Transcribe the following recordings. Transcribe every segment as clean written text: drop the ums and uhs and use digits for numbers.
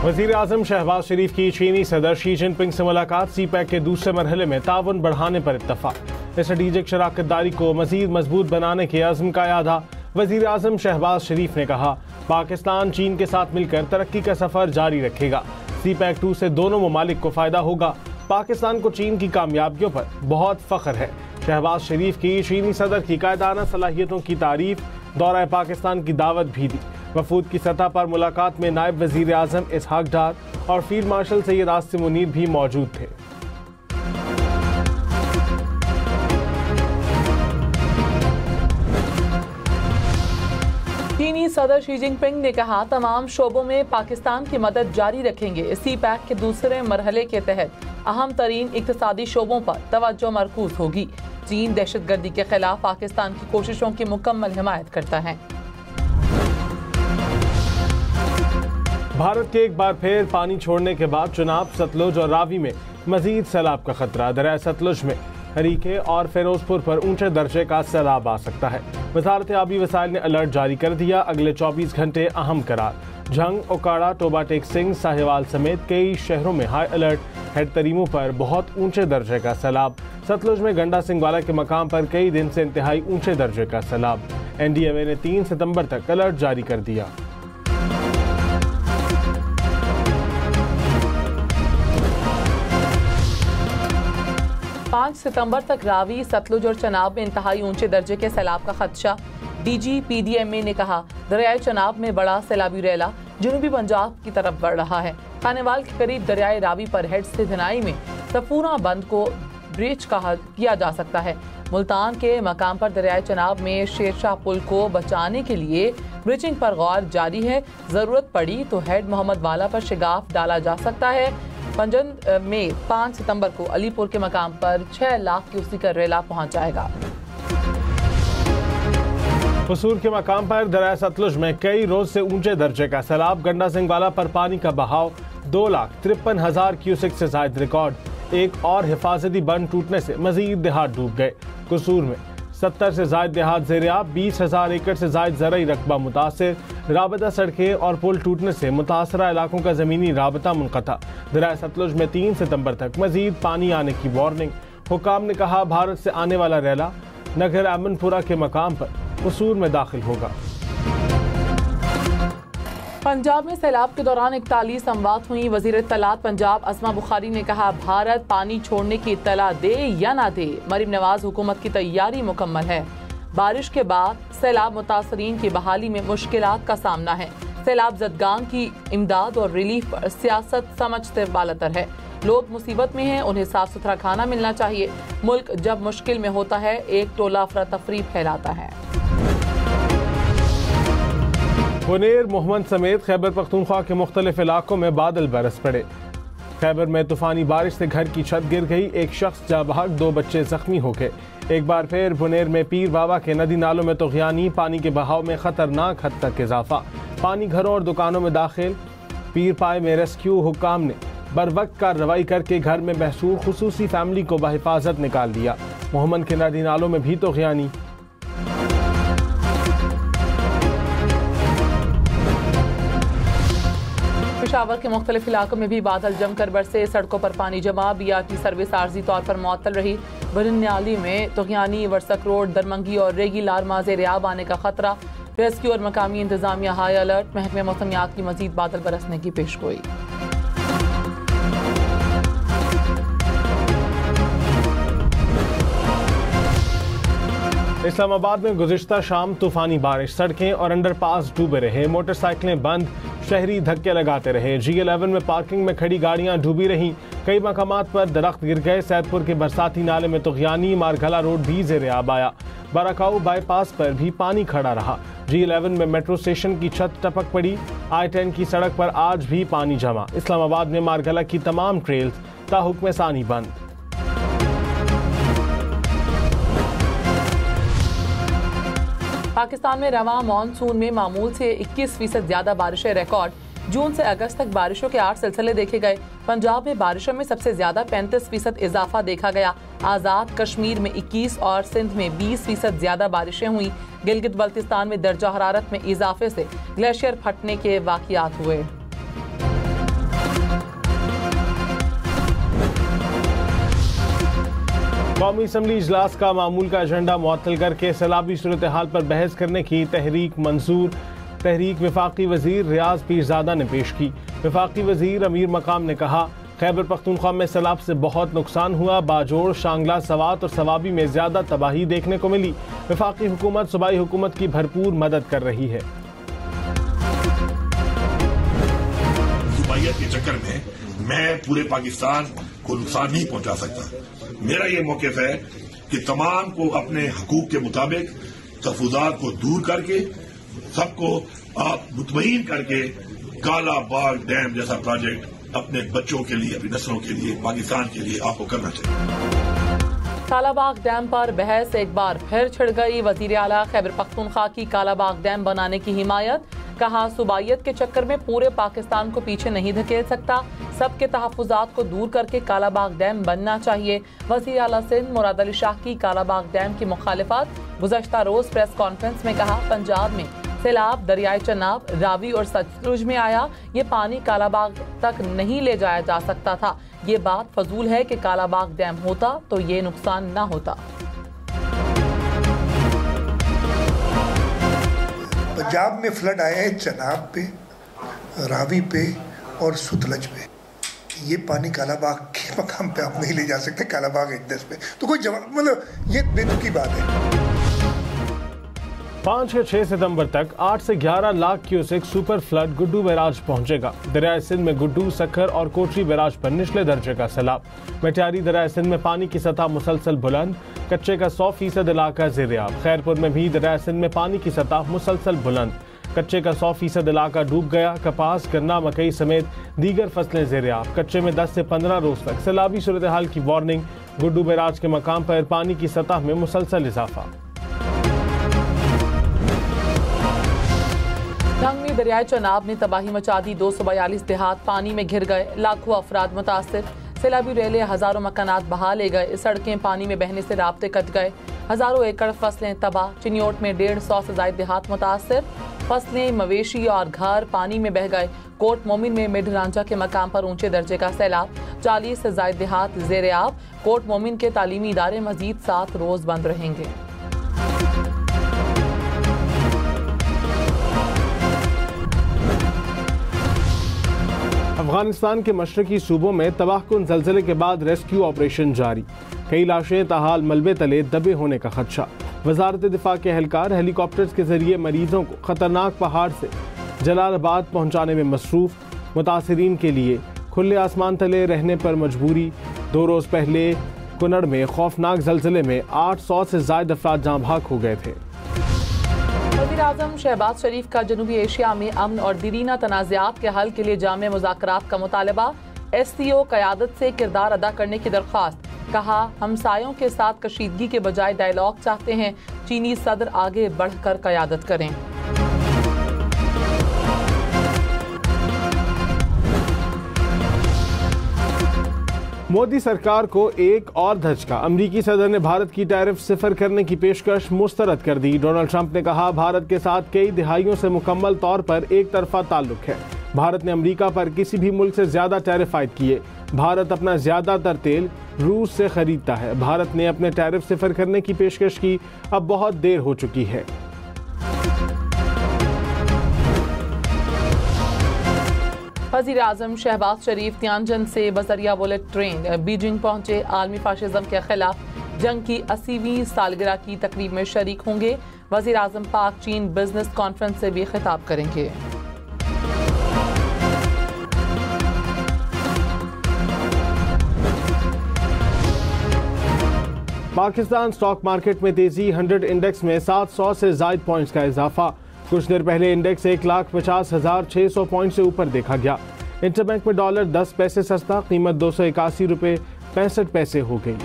वज़ीर आज़म शहबाज शरीफ की चीनी सदर शी जिनपिंग से मुलाकात। CPEC के दूसरे मरहले में ताउन बढ़ाने पर इत्तफाक। स्ट्रेटेजिक शराकतदारी को मज़ीद मजबूत बनाने के अज़्म का यादा। वज़ीर आज़म शहबाज शरीफ ने कहा, पाकिस्तान चीन के साथ मिलकर तरक्की का सफ़र जारी रखेगा। CPEC 2 से दोनों ममालिक को फ़ायदा होगा। पाकिस्तान को चीन की कामयाबियों पर बहुत फ़ख्र है। शहबाज शरीफ की चीनी सदर की कायदाना सलाहियतों की तारीफ, दौरा पाकिस्तान की दावत भी दी। वफूद की सतह पर मुलाकात में नायब वज़ीर आज़म इसहाक डार और फील्ड मार्शल सैयद आसिम मुनीर भी मौजूद थे। चीनी सदर शी जिनपिंग ने कहा, तमाम शोबों में पाकिस्तान की मदद जारी रखेंगे। CPEC के दूसरे मरहले के तहत अहम तरीन इक्तिसादी शोबों पर तवज्जो मरकूज होगी। चीन दहशतगर्दी के खिलाफ पाकिस्तान की कोशिशों की मुकम्मल हिमायत करता है। भारत के एक बार फिर पानी छोड़ने के बाद चुनाब, सतलुज और रावी में मजीद सैलाब का खतरा। दरिया सतलुज में हरीके और फिरोजपुर पर ऊंचे दर्जे का सैलाब आ सकता है। वजारत आबी वसाइल ने अलर्ट जारी कर दिया। अगले 24 घंटे अहम करार। झंग, ओकाड़ा, टोबा टेक सिंह, साहिवाल समेत कई शहरों में हाई अलर्ट। हेड तरीमों पर बहुत ऊंचे दर्जे का सैलाब। सतलुज में गंडा सिंगवाला के मकाम पर कई दिन से इंतहाई ऊंचे दर्जे का सैलाब। NDMA ने 3 सितंबर तक अलर्ट जारी कर दिया। 5 सितंबर तक रावी, सतलुज और चनाब में इंतहाई ऊंचे दर्जे के सैलाब का खदशा। DG PDMA ने कहा, दरियाए चनाब में बड़ा सैलाबी रैला जनूबी पंजाब की तरफ बढ़ रहा है। खानेवाल के करीब दरियाए रावी पर हेड से धिनाई में सफूरा बंद को ब्रिज किया जा सकता है। मुल्तान के मकाम पर दरियाए चनाब में शेरशाह पुल को बचाने के लिए ब्रिजिंग पर गौर जारी है। जरूरत पड़ी तो हेड मोहम्मद वाला पर शिगाफ डाला जा सकता है। पंजंद में 5 सितंबर को अलीपुर के मकाम पर 6 लाख क्यूसेक का रेला पहुंच जाएगा। कसूर के मकाम पर दरिया सतलुज में कई रोज से ऊंचे दर्जे का सैलाब। गंडा सिंगवाला पर पानी का बहाव 2,53,000 क्यूसेक से जायद रिकॉर्ड। एक और हिफाजती बंद टूटने से मजीद देहात डूब गए। कसूर में 70 से जायद देहात ज़ेरियाब, 20,000 एकड़ से जायद ज़रई रकबा मुतासिर। राबता सड़कें और पुल टूटने से मुतासरा इलाकों का ज़मीनी राबता मुनक़ता। दरिया सतलुज में 3 सितंबर तक मजीद पानी आने की वार्निंग। हुकाम ने कहा, भारत से आने वाला रैला नगर अमनपुरा के मकाम पर कसूर में दाखिल होगा। पंजाब में सैलाब के दौरान 41 अमवात हुई। वजीर इत्तलात पंजाब अस्मा बुखारी ने कहा, भारत पानी छोड़ने की इत्तला दे या ना दे, मरीम नवाज हुकूमत की तैयारी मुकम्मल है। बारिश के बाद सैलाब मुतासरीन की बहाली में मुश्किलात का सामना है। सैलाब ज़दगान की इमदाद और रिलीफ पर सियासत समझते बालतर है। लोग मुसीबत में हैं, उन्हें साफ सुथरा खाना मिलना चाहिए। मुल्क जब मुश्किल में होता है, एक टोला अफरा तफरी फैलाता है। बुनेर, मोहम्मद समेत खैबर पख्तूनख्वा के मुख्तलिफ इलाकों में बादल बरस पड़े। खैबर में तूफानी बारिश से घर की छत गिर गई। एक शख्स जाँ बहक, 2 बच्चे जख्मी हो गए। एक बार फिर बुनेर में पीर बाबा के नदी नालों में तुग़यानी। पानी के बहाव में खतरनाक हद तक इजाफा। पानी घरों और दुकानों में दाखिल। पीर पाए में रेस्क्यू हुकाम ने बरवक्त कार्रवाई करके घर में महसूर खुसूसी फैमिली को बहिफाजत निकाल दिया। मोहम्मद के नदी नालों में भी तुग़यानी। पेशावर के मुख्तलिफ इलाकों में भी बादल जमकर बरसे। सड़कों पर पानी जमा। BRT सर्विस आर्जी तौर पर मुअत्तल रही। बरन्याली में तुग़यानी, वर्सक रोड, दरमंगी और रेगी लारमा ज़ेरियाब आने का खतरा। रेस्क्यू और मकामी इंतजामिया हाई अलर्ट। महकमे मौसमियात की मजीद बादल बरसने की पेशगोई। इस्लामाबाद में गुज़िश्ता शाम तूफानी बारिश। सड़कें और अंडरपास डूबे रहे। मोटरसाइकिलें बंद। शहरी धक्के लगाते रहे। G11 में पार्किंग में खड़ी गाड़ियां डूबी रहीं। कई मकामात पर दरख्त गिर गए। सैदपुर के बरसाती नाले में तुग़यानी। मारघला रोड भी ज़ेर-ए-आब आया। बाराकाऊ बाईपास पर भी पानी खड़ा रहा। G11 में मेट्रो स्टेशन की छत टपक पड़ी। I-10 की सड़क पर आज भी पानी जमा। इस्लामाबाद में मारघला की तमाम ट्रेल्स ताहुक्म सानी बंद। पाकिस्तान में रवां मानसून में मामूल से 21% ज्यादा बारिशें रिकॉर्ड। जून से अगस्त तक बारिशों के 8 सिलसिले देखे गए। पंजाब में बारिशों में सबसे ज्यादा 35% इजाफा देखा गया। आज़ाद कश्मीर में 21 और सिंध में 20% ज्यादा बारिशें हुई। गिलगित बल्तिस्तान में दर्जा हरारत में इजाफे से ग्लेशियर फटने के वाक़ियात हुए। कौमी असम्बली इजलास का मामूल का एजेंडा मुअत्तल करके सैलाबी सूरत हाल पर बहस करने की तहरीक मंजूर। तहरीक वफाकी वजीर रियाज पीरजादा ने पेश की। वफाकी वजीर अमीर मकाम ने कहा, खैबर पख्तूनख्वा में सैलाब से बहुत नुकसान हुआ। बाजोड़, शांगला, सवात और सवाबी में ज्यादा तबाही देखने को मिली। वफाकी हुकूमत सूबाई हुकूमत की भरपूर मदद कर रही है। सूबाइयत के चक्कर में मैं पूरे पाकिस्तान को नुकसान नहीं पहुंचा सकता। मेरा ये मौक़िफ़ है कि तमाम को अपने हकूक के मुताबिक तहफ़्फ़ुज़ात को दूर करके सबको आप मुतमईन करके काला बाग डैम जैसा प्रोजेक्ट अपने बच्चों के लिए, अपनी नस्लों के लिए, पाकिस्तान के लिए आपको करना चाहिए। कालाबाग डैम पर बहस एक बार फिर छिड़ गई। वजीर आला खैबर पख्तूनख्वा की कालाबाग डैम बनाने की हिमायत। कहा, सूबाइयत के चक्कर में पूरे पाकिस्तान को पीछे नहीं धकेल सकता। सबके तहफ़्फ़ुज़ात को दूर करके कालाबाग डैम बनना चाहिए। वज़ीर आला सिंध मुराद अली शाह की कालाबाग डैम की मुखालिफत। गुज़श्ता रोज प्रेस कॉन्फ्रेंस में कहा, पंजाब में सैलाब दरियाए चनाब, रावी और सतलुज में आया। ये पानी कालाबाग तक नहीं ले जाया जा सकता था। ये बात फजूल है कि कालाबाग डैम होता तो ये नुकसान न होता। पंजाब में फ्लड आया है चनाब पे, रावी पे और सतलुज पे। ये पानी कालाबाग के मकाम पे आप नहीं ले जा सकते, कालाबाग एक्दस पे। तो कोई जवाब, मतलब ये बेतुकी बात है। 5 से 6 सितंबर तक 8 से 11 lakh cusec super flood Guddu barrage पहुंचेगा। दरियाए सिंध में गुड्डू, सखर और कोटरी बैराज पर निचले दर्जे का सैलाब। मटियारी दरियाए सिंध में पानी की सतह मुसलसल बुलंद। कच्चे का 100% इलाका ज़ेर-ए-आब। खैरपुर में भी दरियाए सिंध में पानी की सतह मुसलसल बुलंद। कच्चे का 100% इलाका डूब गया। कपास, गन्ना, मकई समेत दीगर फसलें ज़ेर-ए-आब। कच्चे में 10 से 15 रोज तक सैलाबी सूरत हाल की वार्निंग। गुड्डू बैराज के मकाम पर पानी की सतह में मुसलसल इजाफा। ढंग में दरियाए चनाब ने तबाही मचा दी। 242 देहात पानी में घिर गए। लाखों अफराद मुतासिर। सैलाबी रेले हजारों मकानात बहा ले गए। सड़कें पानी में बहने से राब्ते कट गए। हजारों एकड़ फसलें तबाह। चिन्योट में 150 से ज्यादा देहात मुतासिर। फसलें, मवेशी और घर पानी में बह गए। कोट मोमिन में मिड रांझा के मकाम पर ऊंचे दर्जे का सैलाब। 40 से ज्यादा देहात ज़ेर-ए-आब। कोट मोमिन के तालीमी इदारे मजीद 7 रोज बंद रहेंगे। अफगानिस्तान के मशरकी सूबों में तबाहकुन ज़लज़ले के बाद रेस्क्यू ऑपरेशन जारी। कई लाशें ताहाल मलबे तले दबे होने का खदशा। वजारत दिफा के एहलकार हेलीकॉप्टर्स के जरिए मरीजों को खतरनाक पहाड़ से जलालाबाद पहुंचाने में मसरूफ। मुतासिरीन के लिए खुले आसमान तले रहने पर मजबूरी। 2 रोज पहले कुनड़ में खौफनाक ज़लज़ले में 800 से ज़ायद अफराद जाँ भाग हो गए थे। वज़ीर-ए-आज़म शहबाज शरीफ का जनूबी एशिया में अमन और दीरीना तनाज़ात के हल के लिए जामे मुज़ाकरात का मुतालबा। SCO क़यादत से किरदार अदा करने की दरख्वास्त। कहा, हमसायों के साथ कशीदगी के बजाय डायलॉग चाहते हैं। चीनी सदर आगे बढ़कर क़यादत करें। मोदी सरकार को एक और धचका। अमरीकी सदर ने भारत की टैरिफ सिफर करने की पेशकश मुस्तरद कर दी। डोनाल्ड ट्रंप ने कहा, भारत के साथ कई दिहाइयों से मुकम्मल तौर पर एक तरफा ताल्लुक है। भारत ने अमरीका पर किसी भी मुल्क से ज्यादा टैरिफ आयद किए। भारत अपना ज्यादातर तेल रूस से खरीदता है। भारत ने अपने टैरिफ सिफर करने की पेशकश की, अब बहुत देर हो चुकी है। वज़ीर-ए-आज़म शहबाज शरीफ तियानजन से बजरिया बुलेट ट्रेन बीजिंग पहुंचे। आलमी फाशिज्म के खिलाफ जंग की 80वीं सालगिरह की तकरीब में शरीक होंगे। वज़ीर-ए-आज़म पाक चीन बिजनेस कॉन्फ्रेंस से भी खिताब करेंगे। पाकिस्तान स्टॉक मार्केट में तेजी। 100 इंडेक्स में 700 से ज्यादा पॉइंट्स का इजाफा। कुछ देर पहले इंडेक्स 1,50,600 पॉइंट से ऊपर देखा गया। इंटरबैंक में डॉलर 10 पैसे सस्ता, कीमत 281 रुपये 65 पैसे हो गई।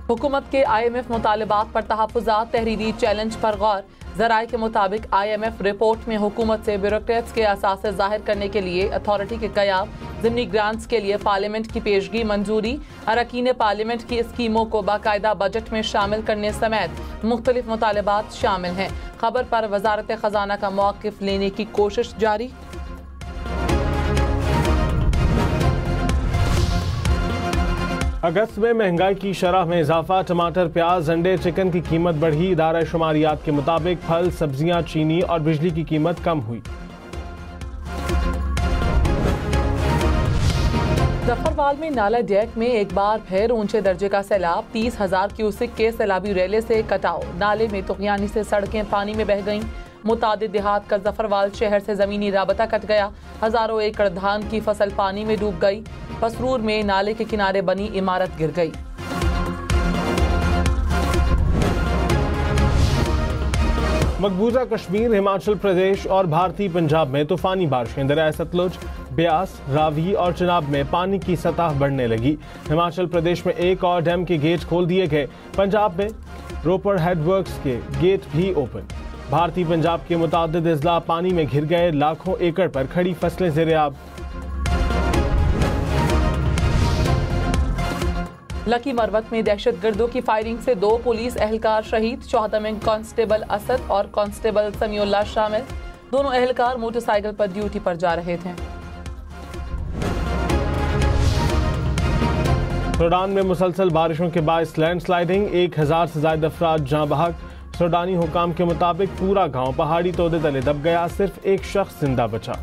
हुकूमत के IMF मुतालबात पर तहफ़्फ़ुज़ात। तहरीरी चैलेंज पर गौर। ज़राए के मुताबिक IMF रिपोर्ट में हुकूमत से ब्यूरोक्रेट्स के असासे ज़ाहिर करने के लिए अथॉरिटी के क़याम, ज़िमनी ग्रांट्स के लिए पार्लियामेंट की पेशगी मंजूरी, अरकान पार्लियामेंट की स्कीमों को बाकायदा बजट में शामिल करने समेत मुख्तलिफ मुतालबात शामिल हैं। खबर पर वजारत ख़जाना का मौक़िफ़ लेने की कोशिश जारी। अगस्त में महंगाई की शरह में इजाफा, टमाटर, प्याज, अंडे, चिकन की कीमत बढ़ी। इदारा शुमारियात के मुताबिक फल, सब्जियां, चीनी और बिजली की कीमत कम हुई। जफरवाल में नाला डैक में एक बार फिर ऊंचे दर्जे का सैलाब। 30,000 क्यूसिक के सैलाबी रेले से कटाव। नाले में तुगयानी से सड़कें पानी में बह गईं। मुतादिद देहात का जफरवाल शहर से जमीनी राबता कट गया। हजारों एकड़ धान की फसल पानी में डूब गई। पसरूर में नाले के किनारे बनी इमारत गिर गई। मकबूजा कश्मीर, हिमाचल प्रदेश और भारतीय पंजाब में तूफानी बारिशें। दरिया सतलुज, ब्यास, रावी और चिनाब में पानी की सतह बढ़ने लगी। हिमाचल प्रदेश में एक और डैम के गेट खोल दिए गए। पंजाब में रोपड़ हेडवर्क्स के गेट भी ओपन। भारतीय पंजाब के मुतादिद अजला पानी में घिर गए। लाखों एकड़ पर खड़ी फसलें ज़ेर-ए-आब। लकी मरवत में दहशतगर्दों की फायरिंग से 2 पुलिस एहलकार शहीद। 14 में कांस्टेबल असद और कांस्टेबल समीउल्लाह शामिल। दोनों एहलकार मोटरसाइकिल पर ड्यूटी पर जा रहे थे। सूडान में मुसलसल बारिशों के बायस लैंडस्लाइडिंग। 1000 से ज्यादा अफराद जाँ बहक। सूडानी हुकाम के मुताबिक पूरा गांव पहाड़ी तोदे तले दब गया। सिर्फ एक शख्स जिंदा बचा।